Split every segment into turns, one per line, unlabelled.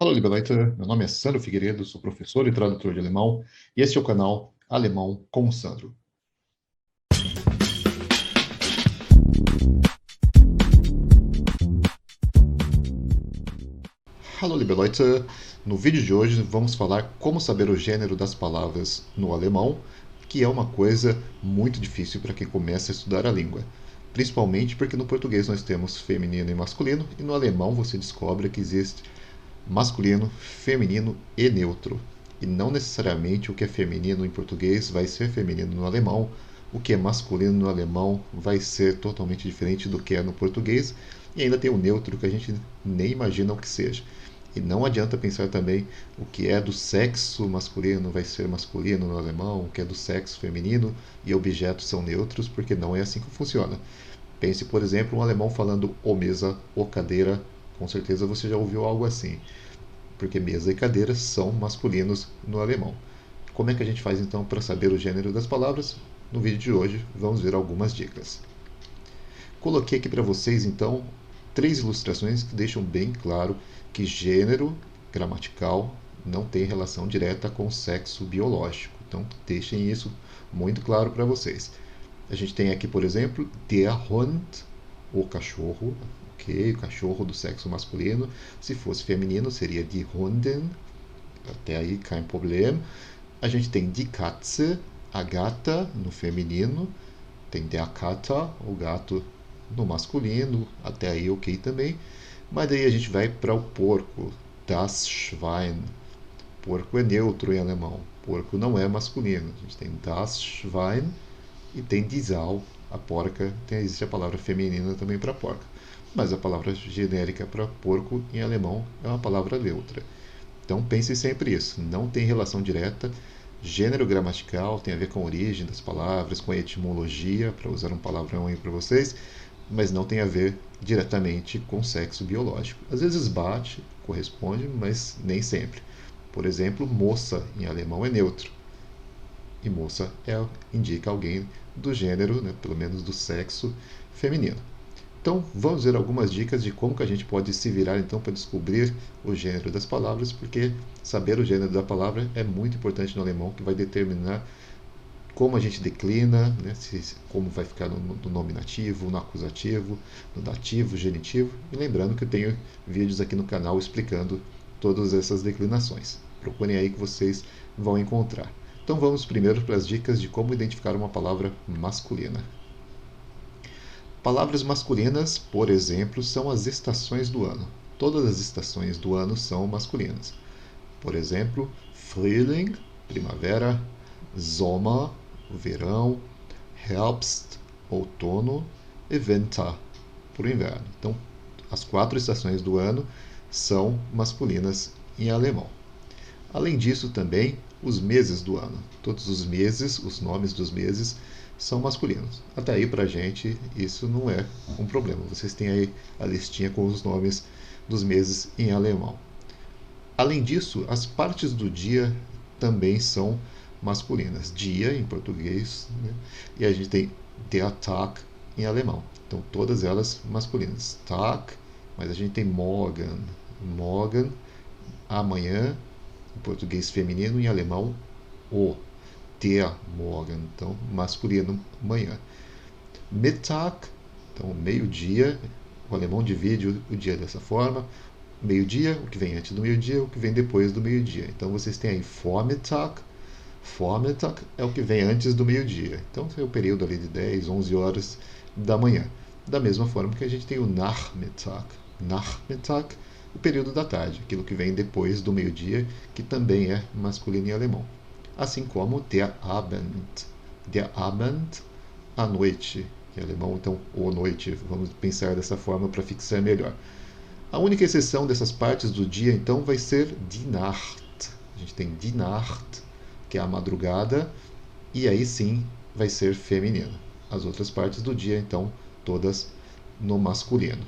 Fala, liebe Leute, meu nome é Sandro Figueiredo, sou professor e tradutor de alemão, e este é o canal Alemão com o Sandro. Hallo, liebe Leute, no vídeo de hoje vamos falar como saber o gênero das palavras no alemão, que é uma coisa muito difícil para quem começa a estudar a língua. Principalmente porque no português nós temos feminino e masculino, e no alemão você descobre que existe masculino, feminino e neutro. E não necessariamente o que é feminino em português vai ser feminino no alemão, o que é masculino no alemão vai ser totalmente diferente do que é no português, e ainda tem o neutro que a gente nem imagina o que seja. E não adianta pensar também o que é do sexo masculino vai ser masculino no alemão, o que é do sexo feminino e objetos são neutros, porque não é assim que funciona. Pense, por exemplo, um alemão falando o mesa, o cadeira, com certeza você já ouviu algo assim, porque mesa e cadeira são masculinos no alemão. Como é que a gente faz então para saber o gênero das palavras? No vídeo de hoje vamos ver algumas dicas. Coloquei aqui para vocês então 3 ilustrações que deixam bem claro que gênero gramatical não tem relação direta com sexo biológico. Então deixem isso muito claro para vocês. A gente tem aqui, por exemplo, der Hund, o cachorro, ok, o cachorro do sexo masculino. Se fosse feminino, seria die Hundin, até aí, kein Problem. A gente tem die Katze, a gata, no feminino. Tem der Kater, o gato, no masculino, até aí ok também. Mas daí a gente vai para o porco, das Schwein. Porco é neutro em alemão. Porco não é masculino. A gente tem das Schwein e tem die Sau, a porca. Existe a palavra feminina também para porca. Mas a palavra genérica para porco em alemão é uma palavra neutra. Então pense sempre isso. Não tem relação direta. Gênero gramatical tem a ver com a origem das palavras, com a etimologia, para usar um palavrão aí para vocês, mas não tem a ver diretamente com sexo biológico. Às vezes bate, corresponde, mas nem sempre. Por exemplo, moça em alemão é neutro. E moça indica alguém do gênero, né, pelo menos do sexo feminino. Então, vamos ver algumas dicas de como que a gente pode se virar então para descobrir o gênero das palavras, porque saber o gênero da palavra é muito importante no alemão, que vai determinar como a gente declina, né, como vai ficar no nominativo, no acusativo, no dativo, genitivo. E lembrando que eu tenho vídeos aqui no canal explicando todas essas declinações. Procurem aí que vocês vão encontrar. Então vamos primeiro para as dicas de como identificar uma palavra masculina. Palavras masculinas, por exemplo, são as estações do ano. Todas as estações do ano são masculinas. Por exemplo, Frühling, primavera, Sommer, verão, Herbst, outono e Winter, para o inverno. Então, as 4 estações do ano são masculinas em alemão. Além disso, também os meses do ano. Todos os meses, os nomes dos meses são masculinos. Até aí, para a gente, isso não é um problema. Vocês têm aí a listinha com os nomes dos meses em alemão. Além disso, as partes do dia também são masculinas. Dia em português, né? E a gente tem der Tag em alemão. Então, todas elas masculinas. Tag, mas a gente tem morgen. Morgen, amanhã, em português feminino, em alemão, o. Der Morgen, então masculino, manhã. Mittag, então meio-dia, o alemão divide o dia dessa forma. Meio-dia, o que vem antes do meio-dia, o que vem depois do meio-dia. Então vocês têm aí Vormittag. Vormittag é o que vem antes do meio-dia. Então é o período ali de 10, 11 horas da manhã. Da mesma forma que a gente tem o Nachmittag. Nachmittag, o período da tarde, aquilo que vem depois do meio-dia, que também é masculino em alemão. Assim como der Abend. Der Abend, a noite, em alemão, então, ou noite. Vamos pensar dessa forma para fixar melhor. A única exceção dessas partes do dia, então, vai ser die Nacht. A gente tem die Nacht, que é a madrugada, e aí sim vai ser feminino. As outras partes do dia, então, todas no masculino.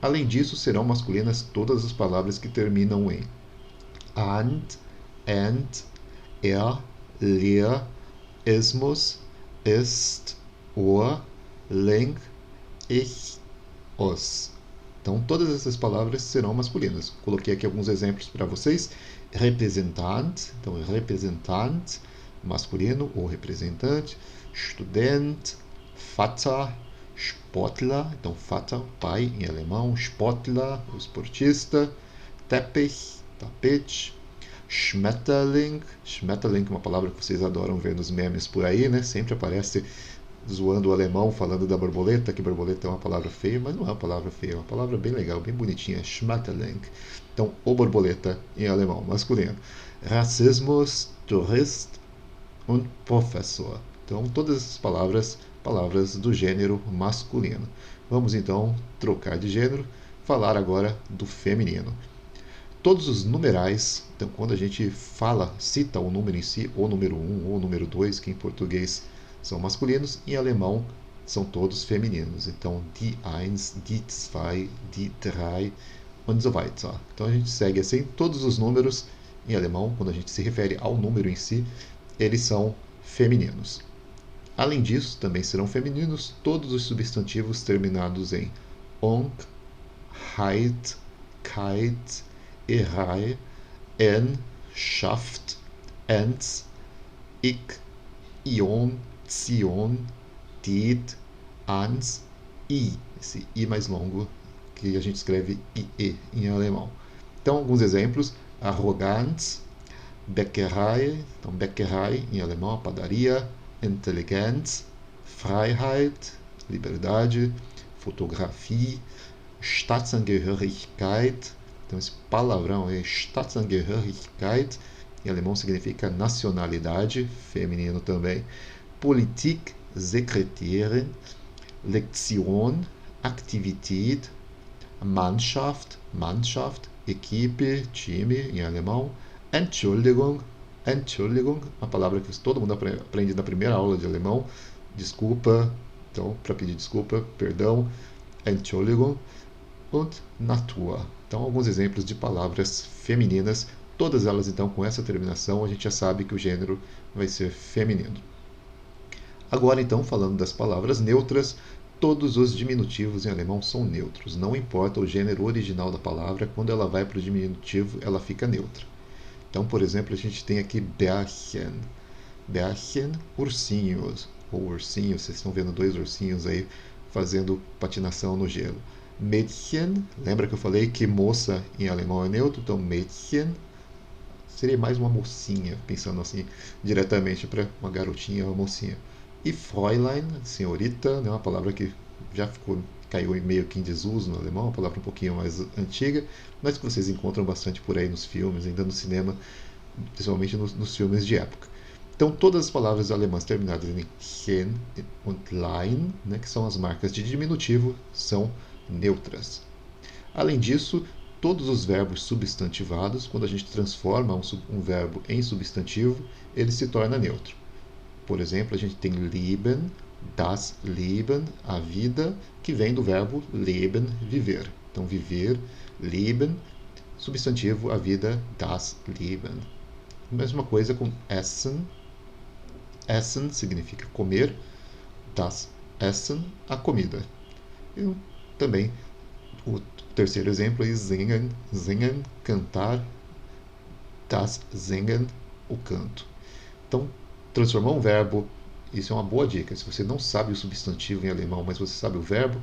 Além disso, serão masculinas todas as palavras que terminam em and, er, leer, esmus, ist, or, leng, ich, os. Então, todas essas palavras serão masculinas. Coloquei aqui alguns exemplos para vocês. Representant, então representant, masculino ou representante. Student, Vater, Sportler, então Vater, pai em alemão. Sportler, o esportista. Teppich, tapete. Schmetterling, Schmetterling é uma palavra que vocês adoram ver nos memes por aí, né? Sempre aparece zoando o alemão, falando da borboleta, que borboleta é uma palavra feia, mas não é uma palavra feia, é uma palavra bem legal, bem bonitinha, Schmetterling. Então, o borboleta em alemão, masculino. Rassismus, Tourist und Professor. Então, todas essas palavras, palavras do gênero masculino. Vamos então trocar de gênero, falar agora do feminino. Todos os numerais, então quando a gente cita o número em si, o número 1 ou o número 2, que em português são masculinos, em alemão são todos femininos. Então, die 1, die 2, die 3 und so weiter. Então a gente segue assim, todos os números em alemão, quando a gente se refere ao número em si, eles são femininos. Além disso, também serão femininos todos os substantivos terminados em ong, heit, keit, errei, en, schaft, ens, ik, ion, zion, dit, ans, i. Esse i mais longo que a gente escreve ie em alemão. Então, alguns exemplos. Arroganz, Bäckerei, então Bäckerei em alemão, a padaria. Intelligenz, Freiheit, liberdade. Fotografie, Staatsangehörigkeit, então esse palavrão é Staatsangehörigkeit, em alemão significa nacionalidade, feminino também. Politik, Sekretärin, Lektion, Aktivität, Mannschaft, equipe, time em alemão. Entschuldigung, uma palavra que todo mundo aprende na primeira aula de alemão. Desculpa, então para pedir desculpa, perdão. Entschuldigung. Und Natur. Então, alguns exemplos de palavras femininas, todas elas então com essa terminação, a gente já sabe que o gênero vai ser feminino. Agora então, falando das palavras neutras, todos os diminutivos em alemão são neutros, não importa o gênero original da palavra, quando ela vai para o diminutivo, ela fica neutra. Então, por exemplo, a gente tem aqui Bärchen. Bärchen, ursinhos, ou ursinhos, vocês estão vendo dois ursinhos aí fazendo patinação no gelo. Mädchen, lembra que eu falei que moça em alemão é neutro? Então, Mädchen seria mais uma mocinha, pensando assim diretamente para uma garotinha ou uma mocinha. E Fräulein, senhorita, né, uma palavra que já caiu meio que em desuso no alemão, uma palavra um pouquinho mais antiga, mas que vocês encontram bastante por aí nos filmes, ainda no cinema, principalmente nos filmes de época. Então, todas as palavras alemãs terminadas em chen und lein, né, que são as marcas de diminutivo, são neutras. Além disso, todos os verbos substantivados, quando a gente transforma um verbo em substantivo, ele se torna neutro. Por exemplo, a gente tem Leben, das Leben, a vida, que vem do verbo leben, viver. Então, viver, Leben, substantivo, a vida, das Leben. Mesma coisa com Essen. Essen significa comer, das Essen, a comida. E também, o terceiro exemplo é singen, singen, cantar, das singen, o canto. Então, transformar um verbo, isso é uma boa dica. Se você não sabe o substantivo em alemão, mas você sabe o verbo,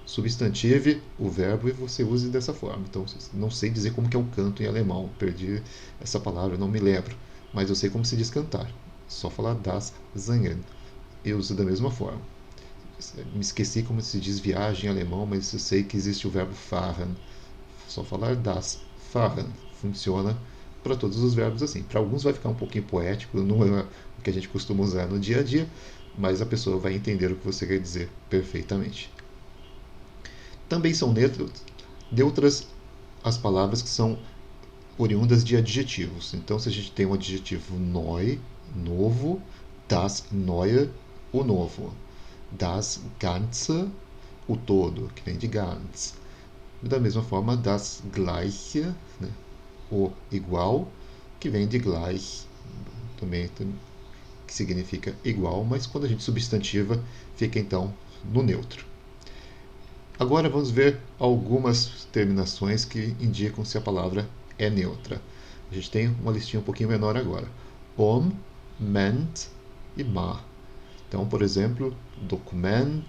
substantive o verbo e você use dessa forma. Então, não sei dizer como que é o canto em alemão, perdi essa palavra, não me lembro, mas eu sei como se diz cantar. Só falar das singen. Eu uso da mesma forma. Me esqueci como se diz viagem em alemão, mas eu sei que existe o verbo fahren. Só falar das fahren. Funciona para todos os verbos assim. Para alguns vai ficar um pouquinho poético, não é o que a gente costuma usar no dia a dia, mas a pessoa vai entender o que você quer dizer perfeitamente. Também são neutras as palavras que são oriundas de adjetivos. Então, se a gente tem um adjetivo neu, novo, das Neue, o novo. Das Ganze, o todo, que vem de ganz. Da mesma forma, das Gleiche, né, o igual, que vem de gleich, também, que significa igual, mas quando a gente substantiva, fica então no neutro. Agora vamos ver algumas terminações que indicam se a palavra é neutra. A gente tem uma listinha um pouquinho menor agora. Ment e ma. Então, por exemplo, Dokument,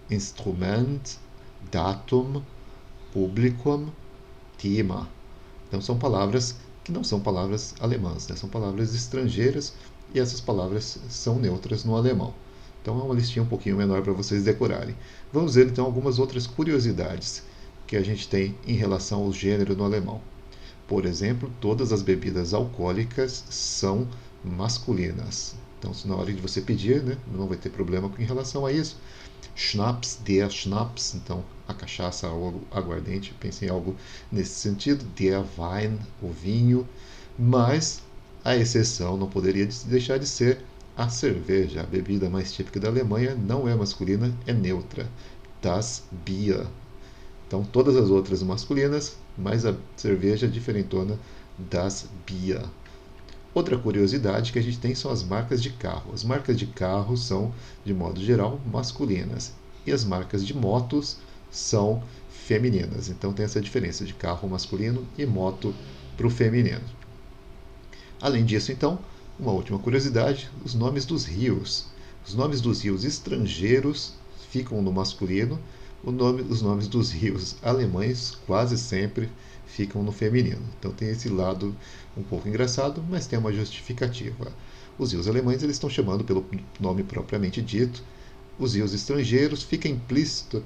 Instrument, Datum, Publikum, Thema. Então, são palavras que não são palavras alemãs, né? São palavras estrangeiras e essas palavras são neutras no alemão. Então, é uma listinha um pouquinho menor para vocês decorarem. Vamos ver então algumas outras curiosidades que a gente tem em relação ao gênero no alemão. Por exemplo, todas as bebidas alcoólicas são masculinas. Então, se na hora de você pedir, né, não vai ter problema em relação a isso. Schnaps, der Schnaps, então a cachaça ou aguardente, pense em algo nesse sentido. Der Wein, o vinho. Mas a exceção não poderia deixar de ser a cerveja. A bebida mais típica da Alemanha não é masculina, é neutra. Das Bier. Então todas as outras masculinas, mas a cerveja diferentona das Bier. Outra curiosidade que a gente tem são as marcas de carro. As marcas de carro são, de modo geral, masculinas. E as marcas de motos são femininas. Então tem essa diferença de carro masculino e moto para o feminino. Além disso, então, uma última curiosidade, os nomes dos rios. Os nomes dos rios estrangeiros ficam no masculino, os nomes dos rios alemães quase sempre ficam no feminino. Então tem esse lado um pouco engraçado, mas tem uma justificativa. Os rios alemães eles estão chamando pelo nome propriamente dito. Os rios estrangeiros fica implícito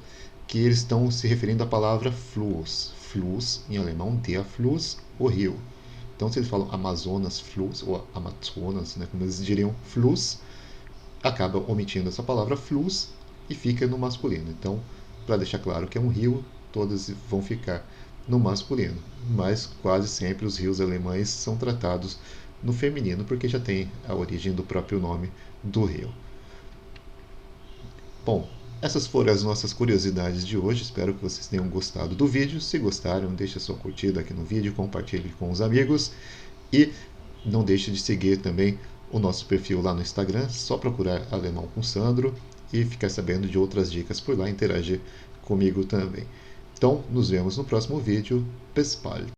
que eles estão se referindo à palavra Fluss. Fluss, em alemão, der Fluss, o rio. Então, se eles falam Amazonas Fluss, ou Amazonas, né, como eles diriam Fluss, acaba omitindo essa palavra Fluss e fica no masculino. Então, para deixar claro que é um rio, todas vão ficar no masculino. Mas quase sempre os rios alemães são tratados no feminino, porque já tem a origem do próprio nome do rio. Bom, essas foram as nossas curiosidades de hoje. Espero que vocês tenham gostado do vídeo. Se gostaram, deixe a sua curtida aqui no vídeo, compartilhe com os amigos e não deixe de seguir também o nosso perfil lá no Instagram. Só procurar Alemão com Sandro e ficar sabendo de outras dicas por lá, interagir comigo também. Então, nos vemos no próximo vídeo. Bis bald!